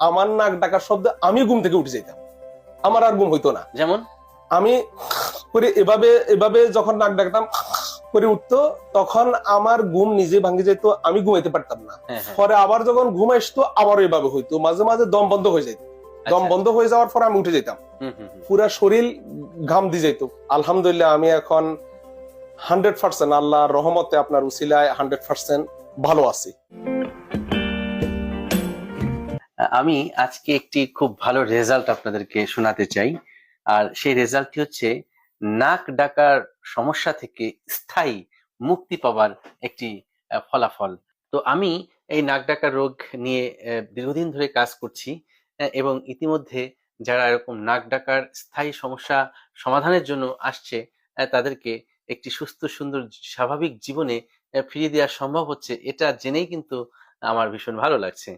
আমার নাক ডাকার শব্দে আমি ঘুম থেকে উঠে যেতাম, আমার আর ঘুম হইতো না। যেমন আমি করে এভাবে এভাবে যখন নাক ডাকতাম করে উঠতো, তখন আমার ঘুম নিজে ভাঙে যেত, আমি ঘুমাইতে পারতাম না। হ্যাঁ হ্যাঁ, পরে আবার যখন ঘুম আসতো আবার এভাবে হইতো, মাঝে মাঝে দম বন্ধ হয়ে যেত। দম আচ্ছা বন্ধ হয়ে যাওয়ার পর আমি উঠে যেতাম, হুম হুম হুম। পুরা শরীর ঘাম দিয়ে যেত। আলহামদুলিল্লাহ আমি এখন 100% আল্লাহর রহমতে আপনার উসিলায় 100% ভালো আছি। আমি আজকে একটি খুব ভালো রেজাল্ট আপনাদেরকে শোনাতে চাই। আর সেই রেজাল্টটি হচ্ছে নাক ডাকার সমস্যা থেকে স্থায়ী মুক্তি পাওয়ার একটি ফলাফল। তো আমি এই নাক ডাকার রোগ নিয়ে দীর্ঘদিন ধরে কাজ করছি, এবং ইতিমধ্যে যারা এরকম নাক ডাকার স্থায়ী সমস্যা সমাধানের জন্য আসছে, তাদেরকে একটি সুস্থ সুন্দর স্বাভাবিক জীবনে ফিরিয়ে দেওয়া সম্ভব হচ্ছে, এটা জেনেই কিন্তু আমার ভীষণ ভালো লাগছে।